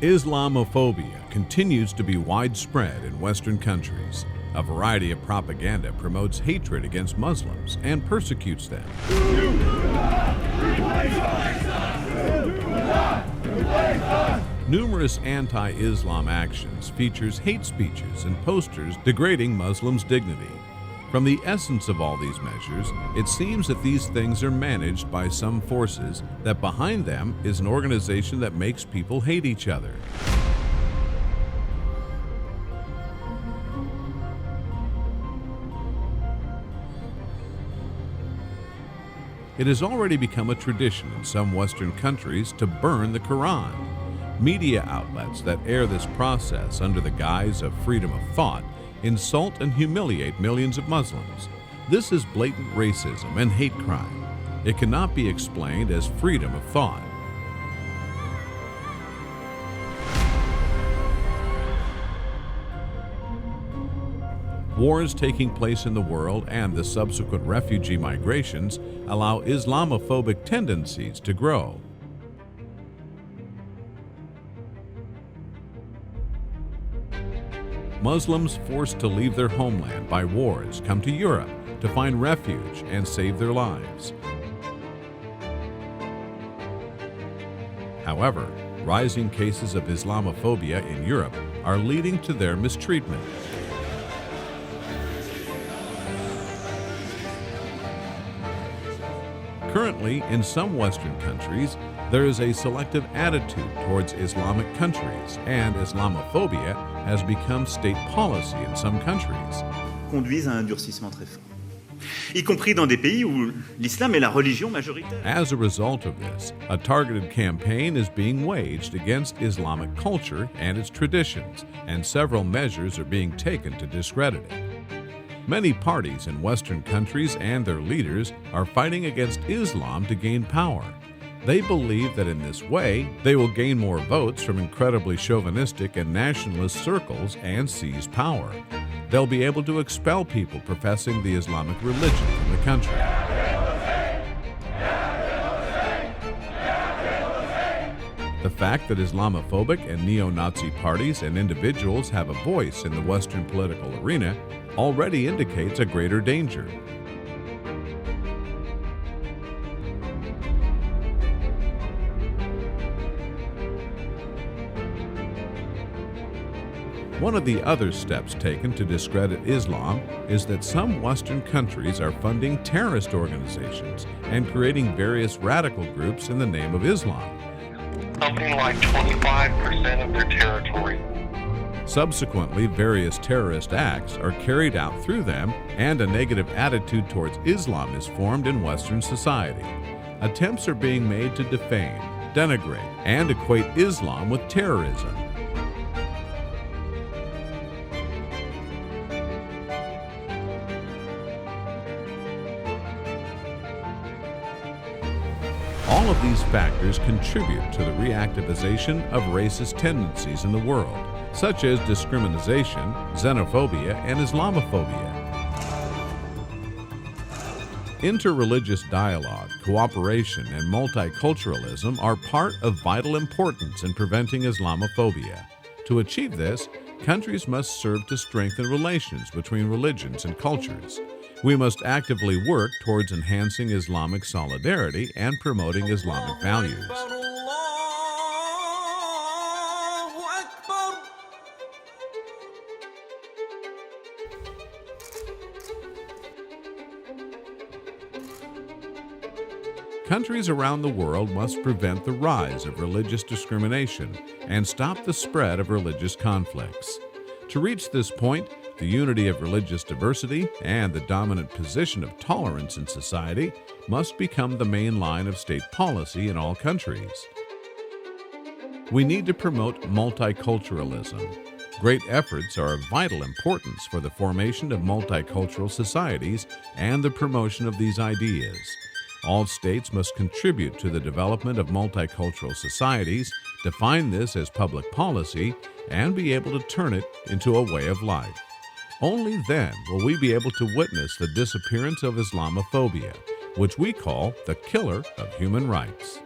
Islamophobia continues to be widespread in Western countries. A variety of propaganda promotes hatred against Muslims and persecutes them. Numerous anti-Islam actions features hate speeches and posters degrading Muslims' dignity. From the essence of all these measures, it seems that these things are managed by some forces, that behind them is an organization that makes people hate each other. It has already become a tradition in some Western countries to burn the Quran. Media outlets that air this process under the guise of freedom of thought insult and humiliate millions of Muslims. This is blatant racism and hate crime. It cannot be explained as freedom of thought. Wars taking place in the world and the subsequent refugee migrations allow Islamophobic tendencies to grow. Muslims forced to leave their homeland by wars come to Europe to find refuge and save their lives. However, rising cases of Islamophobia in Europe are leading to their mistreatment. Currently, in some Western countries, there is a selective attitude towards Islamic countries, and Islamophobia has become state policy in some countries. Conduisent à un durcissement très fort, y compris dans des pays où l'islam est la religion majoritaire. As a result of this, a targeted campaign is being waged against Islamic culture and its traditions, and several measures are being taken to discredit it. Many parties in Western countries and their leaders are fighting against Islam to gain power. They believe that in this way, they will gain more votes from incredibly chauvinistic and nationalist circles and seize power. They'll be able to expel people professing the Islamic religion from the country. The fact that Islamophobic and neo-Nazi parties and individuals have a voice in the Western political arena already indicates a greater danger. One of the other steps taken to discredit Islam is that some Western countries are funding terrorist organizations and creating various radical groups in the name of Islam. Something like 25% of their territory. Subsequently, various terrorist acts are carried out through them, and a negative attitude towards Islam is formed in Western society. Attempts are being made to defame, denigrate, and equate Islam with terrorism. All of these factors contribute to the reactivization of racist tendencies in the world, such as discrimination, xenophobia, and Islamophobia. Interreligious dialogue, cooperation, and multiculturalism are part of vital importance in preventing Islamophobia. To achieve this, countries must serve to strengthen relations between religions and cultures. We must actively work towards enhancing Islamic solidarity and promoting Islamic values. Countries around the world must prevent the rise of religious discrimination and stop the spread of religious conflicts. To reach this point, the unity of religious diversity and the dominant position of tolerance in society must become the main line of state policy in all countries. We need to promote multiculturalism. Great efforts are of vital importance for the formation of multicultural societies and the promotion of these ideas. All states must contribute to the development of multicultural societies, define this as public policy, and be able to turn it into a way of life. Only then will we be able to witness the disappearance of Islamophobia which we call the killer of human rights.